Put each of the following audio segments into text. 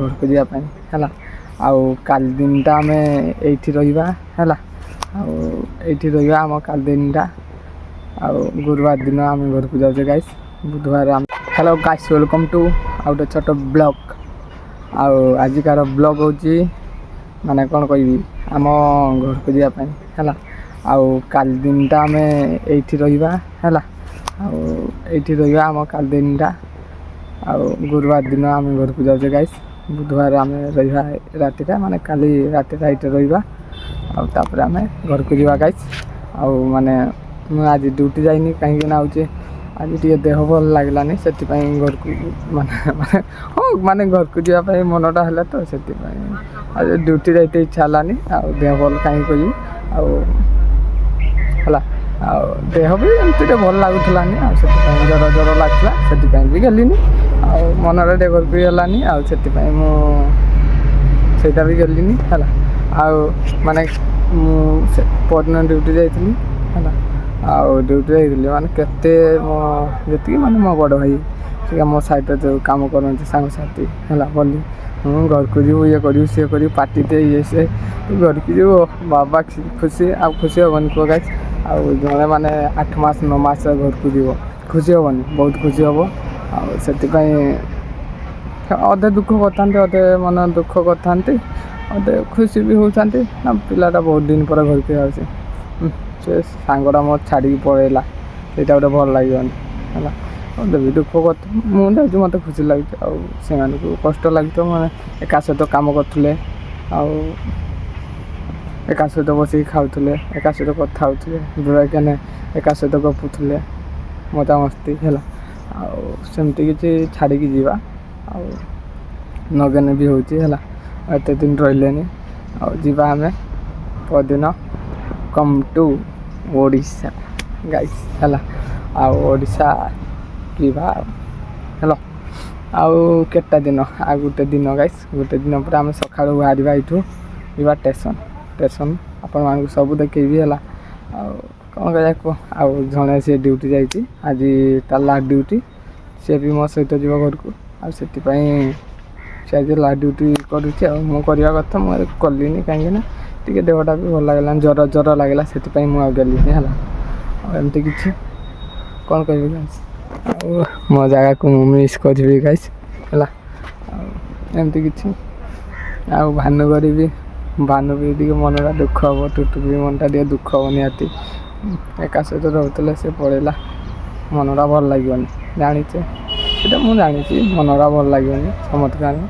ଘରକୁ ଯିବା ପାଇଁ ହେଲା। ଆଉ କାଲି ଦିନଟା ଆମେ ଏଇଠି ରହିବା ହେଲା। ଆଉ ଏଇଠି ରହିବା ଆମ କାଲି ଦିନଟା। ଆଉ ଗୁରୁବାର ଦିନ ଆମେ ଘରକୁ ଯାଉଛେ ଗାଇସ୍। ବୁଧବାର ହ୍ୟାଲୋ ଗାଇସ୍, ୱେଲକମ୍ ଟୁ ଆଉ ଗୋଟେ ଛୋଟ ବ୍ଲଗ୍। ଆଉ ଆଜିକାର ବ୍ଲଗ୍ ହେଉଛି ମାନେ କ'ଣ କହିବି, ଆମ ଘରକୁ ଯିବା ପାଇଁ ହେଲା। ଆଉ କାଲି ଦିନଟା ଆମେ ଏଇଠି ରହିବା ହେଲା। ଆଉ ଏଇଠି ରହିବା ଆମ କାଲି ଦିନଟା। ଆଉ ଗୁରୁବାର ଦିନ ଆମେ ଘରକୁ ଯାଉଛେ ଗାଇସ୍। ବୁଧବାର ଆମେ ରହିବା ରାତିଟା, ମାନେ କାଲି ରାତିଟା ଏଇଠି ରହିବା। ଆଉ ତାପରେ ଆମେ ଘରକୁ ଯିବା ଗାଇସ୍। ଆଉ ମାନେ ମୁଁ ଆଜି ଡ୍ୟୁଟି ଯାଇନି, କାହିଁକି ନା ହେଉଛି ଆଜି ଟିକେ ଦେହ ଭଲ ଲାଗିଲାନି, ସେଥିପାଇଁ ଘରକୁ ମାନେ ଘରକୁ ଯିବା ପାଇଁ ମନଟା ହେଲା ତ, ସେଥିପାଇଁ ଆଜି ଡ୍ୟୁଟି ଯାଇତେ ଇଚ୍ଛା ହେଲାନି। ଆଉ ଦେହ ଭଲ କାହିଁକି କରିବି ଆଉ ହେଲା। ଆଉ ଦେହ ବି ଏମିତି ଟିକେ ଭଲ ଲାଗୁଥିଲାନି, ଆଉ ସେଥିପାଇଁ ଜ୍ୱର ଲାଗୁଥିଲା, ସେଥିପାଇଁ ବି ଗଲିନି। ଆଉ ମନରେ ଟିକେ ଘରକୁ ହେଲାନି, ଆଉ ସେଥିପାଇଁ ମୁଁ ସେଇଟା ବି ଗଲିନି ହେଲା। ଆଉ ମାନେ ମୁଁ ସେ ପରଦିନ ଡ୍ୟୁଟି ଯାଇଥିଲି ହେଲା। ଆଉ ଡ୍ୟୁଟି ଯାଇଥିଲି ମାନେ କେତେ ଯେତିକି ମାନେ ମୋ ବଡ଼ ଭାଇ ଟିକେ ମୋ ସାଇଡ଼୍ରେ ଯେଉଁ କାମ କରନ୍ତି ସାଙ୍ଗସାଥି ହେଲା, ବୋଲି ମୁଁ ଘରକୁ ଯିବୁ, ଇଏ କରିବୁ ସିଏ କରିବୁ, ପାର୍ଟି ଦେ ଇଏ ସିଏ, ତୁ ଘରକୁ ଯିବୁ ବାବା ଖୁସି। ଆଉ ଖୁସି ହେବନି କୁହ ଗାଇସ୍? ଆଉ ଜଣେ ମାନେ 8 ମାସ 9 ମାସ ଘରକୁ ଯିବ, ଖୁସି ହେବନି? ବହୁତ ଖୁସି ହେବ। ଆଉ ସେଥିପାଇଁ ଅଧେ ଦୁଃଖ କରିଥାନ୍ତି, ଅଧେ ମନ ଦୁଃଖ କରିଥାନ୍ତି, ଅଧେ ଖୁସି ବି ହେଉଥାନ୍ତି। ନା ପିଲାଟା ବହୁତ ଦିନ ପରେ ଘରକୁ ଯାଉଛି, ସେ ସାଙ୍ଗଟା ମୋର ଛାଡ଼ିକି ପଳେଇଲା, ସେଇଟା ଗୋଟେ ଭଲ ଲାଗିବନି ହେଲା। ଅଧେ ବି ଦୁଃଖ କରିଥିବ, ମୁଁ ଯାଉଛି ମୋତେ ଖୁସି ଲାଗୁଛି। ଆଉ ସେମାନଙ୍କୁ କଷ୍ଟ ଲାଗୁଥିବ, ମାନେ ଏକା ସହିତ କାମ କରୁଥିଲେ, ଆଉ ଏକା ସହିତ ବସିକି ଖାଉଥିଲେ, ଏକା ସହିତ କଥା ହେଉଥିଲେ, ଦୁରାକେନେ ଏକା ସହିତ ଗପୁଥିଲେ, ମଜାମସ୍ତି ହେଲା। ଆଉ ସେମିତି କିଛି ଛାଡ଼ିକି ଯିବା ଆଉ ନଗେନେ ବି ହେଉଛି ହେଲା। ଏତେ ଦିନ ରହିଲେନି, ଆଉ ଯିବା ଆମେ ପରଦିନ। କମ୍ ଟୁ ଓଡ଼ିଶା ଗାଇସ୍ ହେଲା। ଆଉ ଓଡ଼ିଶା ଯିବା ହେଲା। ଆଉ କେତେଟା ଦିନ, ଆଉ ଗୋଟେ ଦିନ ଗାଇସ୍, ଗୋଟେ ଦିନ ପରେ ଆମେ ସକାଳୁ ବାହାରିବା ଏଇଠୁ, ଯିବା ଷ୍ଟେସନ୍ ଆପଣମାନଙ୍କୁ ସବୁ ଦେଖେଇବି ହେଲା। ଆଉ କ'ଣ କରିବା କୁହ? ଆଉ ଜଣେ ସେ ଡ୍ୟୁଟି ଯାଇଛି, ଆଜି ତା ଲାଷ୍ଟ ଡ୍ୟୁଟି, ସେ ବି ମୋ ସହିତ ଯିବ ଘରକୁ। ଆଉ ସେଥିପାଇଁ ସେ ଆଜି ଲାଷ୍ଟ ଡ୍ୟୁଟି କରୁଛି। ଆଉ ମୁଁ କରିବା କଥା, ମୁଁ କଲିନି, କାହିଁକିନା ଟିକେ ଦେହଟା ବି ଭଲ ଲାଗିଲାନି, ଜ୍ୱର ଲାଗିଲା, ସେଥିପାଇଁ ମୁଁ ଆଉ ଗଲିନି ହେଲା। ଆଉ ଏମିତି କିଛି କ'ଣ କହିବି ଗାଇସ୍? ଆଉ ମୋ ଜାଗାକୁ ମୁଁ ମିସ୍ କରିବି ଗାଇସ୍ ହେଲା। ଆଉ ଏମିତି କିଛି, ଆଉ ଭାନୁ ବି ଟିକେ ମନଟା ଦୁଃଖ ହେବ, ଟୁଟୁ ବି ମନଟା ଟିକେ ଦୁଃଖ ହେବ ନିହାତି। ଏକା ସହିତ ରହୁଥିଲେ, ସେ ପଳେଇଲା, ମନଟା ଭଲ ଲାଗିବନି, ଜାଣିଛେ ସେଇଟା ମୁଁ ଜାଣିଛି, ମନଟା ଭଲ ଲାଗିବନି ସମସ୍ତଙ୍କୁ।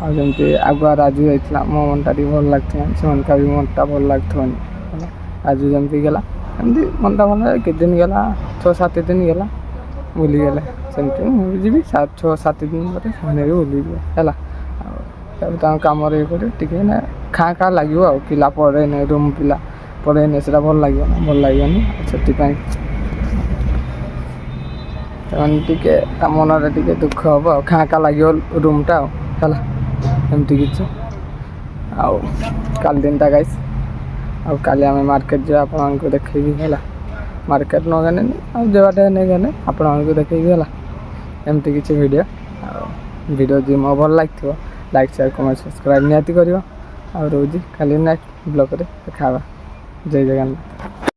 ଆଉ ଯେମିତି ଆଗୁଆ ରାଜୁ ଯାଇଥିଲା, ମୋ ମନଟା ଟିକେ ଭଲ ଲାଗୁଥିବନି, ସେମାନଙ୍କ ବି ମନଟା ଭଲ ଲାଗୁଥିବନି ହେଲା। ରାଜୁ ଯେମିତି ଗଲା, ଏମିତି ମନଟା ଭଲ, କେତେ ଦିନ ଗଲା, 6-7 ଦିନ ଗଲା, ଭୁଲିଗଲେ। ସେମିତି ମୁଁ ବି ଯିବି 6-7 ଦିନ ପରେ, ସେମାନେ ବି ଭୁଲିଯିବେ ହେଲା। ଆଉ ତାପରେ ତାଙ୍କ କାମରେ ଇଏ କରିବେ, ଟିକେ ନା ଖାଁ ଲାଗିବ। ଆଉ ପିଲା ପଳେଇନେ, ରୁମ୍ ପିଲା ପଳେଇନେ ସେଇଟା ଭଲ ଲାଗିବ ନା? ଭଲ ଲାଗିବନି। ଆଉ ସେଥିପାଇଁ ସେମାନେ ଟିକେ ତା ମନରେ ଟିକେ ଦୁଃଖ ହେବ, ଆଉ ଖାଁ ଲାଗିବ ରୁମ୍ଟା ଆଉ ହେଲା। ଏମିତି କିଛି, ଆଉ କାଲି ଦିନଟା ଗାଇସ୍। ଆଉ କାଲି ଆମେ ମାର୍କେଟ ଯିବା, ଆପଣମାନଙ୍କୁ ଦେଖେଇବି ହେଲା। ମାର୍କେଟ ନ ଗଲେ ଆଉ ଯେବାଟେ ନେଇଗଲେ ଆପଣମାନଙ୍କୁ ଦେଖେଇବି ହେଲା। ଏମିତି କିଛି ଭିଡ଼ିଓ। ଆଉ ଭିଡ଼ିଓ ଯଦି ମୋ ଭଲ ଲାଗିଥିବ, ଲାଇକ୍ ସେୟାର କମେଣ୍ଟ ସବସ୍କ୍ରାଇବ୍ ନିହାତି କରିବ। ଆଉ ରହୁଛି, କାଲି ନେକ୍ସଟ ବ୍ଲଗ୍ରେ ଦେଖା ହେବା। ଜୟ ଜଗନ୍ନାଥ।